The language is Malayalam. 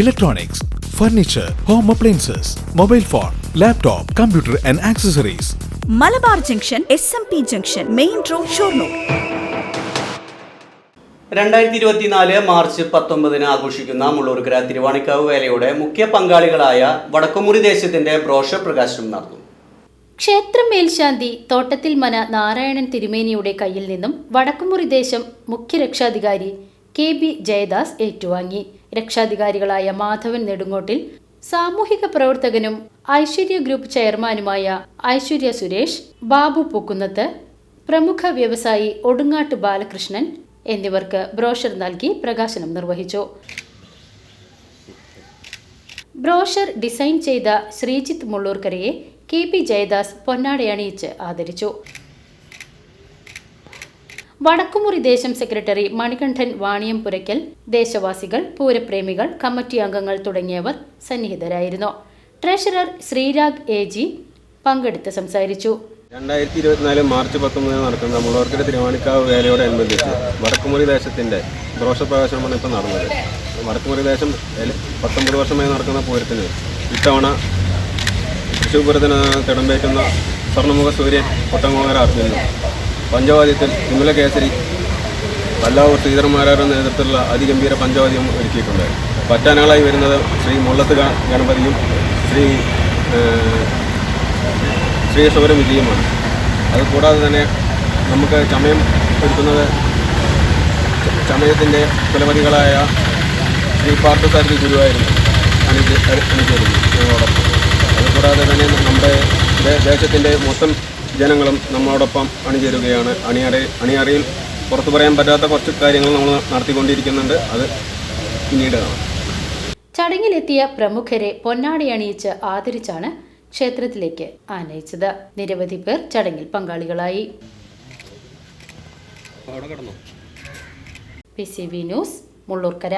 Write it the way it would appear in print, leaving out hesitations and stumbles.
electronics, furniture, home appliances, mobile phone, laptop, computer and accessories. Malabar Junction, SMP Junction, Main Road, Shornur. 2024 March 19 ആഘോഷിക്കുന്ന മുള്ളൂർക്കര തിരുവാണിക്കാവ് വേലയുടെ മുഖ്യ പങ്കാളികളായ വടക്കുമുറി ദേശത്തിന്റെ ബ്രോഷർ പ്രകാശനം നടന്നു. ക്ഷേത്രം മേൽശാന്തി തോട്ടത്തിൽ മന നാരായണൻ തിരുമേനിയുടെ കയ്യിൽ നിന്നും വടക്കുമുറി ദേശം മുഖ്യ രക്ഷാധികാരി KB ജയദാസ് ഏറ്റുവാങ്ങി. രക്ഷാധികാരികളായ മാധവൻ നെടുങ്ങോട്ടിൽ, സാമൂഹിക പ്രവർത്തകനും ഐശ്വര്യ ഗ്രൂപ്പ് ചെയർമാനുമായ ഐശ്വര്യ സുരേഷ്, ബാബു പൂക്കുന്നത്ത്, പ്രമുഖ വ്യവസായി ഒടുങ്ങാട്ട് ബാലകൃഷ്ണൻ എന്നിവർക്ക് ബ്രോഷർ നൽകി പ്രകാശനം നിർവഹിച്ചു. ബ്രോഷർ ഡിസൈൻ ചെയ്ത ശ്രീജിത്ത് മുള്ളൂർക്കരയെ KB ജയദാസ് പൊന്നാടയണിയിച്ച് ആദരിച്ചു. വടക്കുമുറി ദേശം സെക്രട്ടറി മണികണ്ഠൻ വാണിയംപുരയ്ക്കൽ, ദേശവാസികൾ, പൂരപ്രേമികൾ, കമ്മിറ്റി അംഗങ്ങൾ തുടങ്ങിയവർ സന്നിഹിതരായിരുന്നു. ട്രഷറർ ശ്രീരാഗ് AG പങ്കെടുത്ത് സംസാരിച്ചു. 2024 മാർച്ച് 19 നടക്കുന്ന മുള്ളൂർക്കര തിരുവാണിക്കാവ് വേലയോടനുബന്ധിച്ച് വടക്കുമുറി ദേശത്തിൻ്റെ ബ്രോഷർ പ്രകാശനമാണ് ഇപ്പോൾ നടന്നത്. വടക്കുമുറി ദേശം 19 വർഷമായി നടക്കുന്ന പൂരത്തിന് ഇത്തവണ തൃശ്ശൂർ പൂരത്തിന് തിടമ്പേറ്റുന്ന സ്വർണ്ണമുഖ സൂര്യൻ കൊട്ടങ്ങോങ്ങര അർജുനും പഞ്ചവാദ്യത്തിൽ വിമല കേസരി വല്ലാവൂർ ശ്രീധരന്മാരുടെ നേതൃത്വത്തിലുള്ള അതിഗംഭീര പഞ്ചവാദ്യം ഒരുക്കിയിട്ടുണ്ട്. പറ്റാനകളായി വരുന്നത് ശ്രീ മുള്ളത്ത് ഗണപതിയും ശ്രീ ശബരം വിജയമാണ്. അതുകൂടാതെ തന്നെ നമുക്ക് ചമയം ഒരുക്കുന്നത് ചമയത്തിൻ്റെ കുലപതികളായ ശ്രീ പാർത്ഥസാരഥി ഗുരുവായിരുന്നു ഞങ്ങളോടൊപ്പം. അതുകൂടാതെ തന്നെ നമ്മുടെ ദേശത്തിൻ്റെ മൊത്തം ജനങ്ങളും നമ്മളോടൊപ്പം അണിചേരുകയാണ്. അണിയറയിൽ പുറത്തു പറയാൻ പറ്റാത്ത കുറച്ച് കാര്യങ്ങൾ നമ്മൾ നടത്തിക്കൊണ്ടിരിക്കുന്നുണ്ട്. അത് പിന്നീട് കാണാം. ചടങ്ങിലെത്തിയ പ്രമുഖരെ പൊന്നാടയണിയിച്ച് ആദരിച്ചാണ് ക്ഷേത്രത്തിലേക്ക് ആനയിച്ചത്. നിരവധി പേർ ചടങ്ങിൽ പങ്കാളികളായി. PCV news, Mullurkara.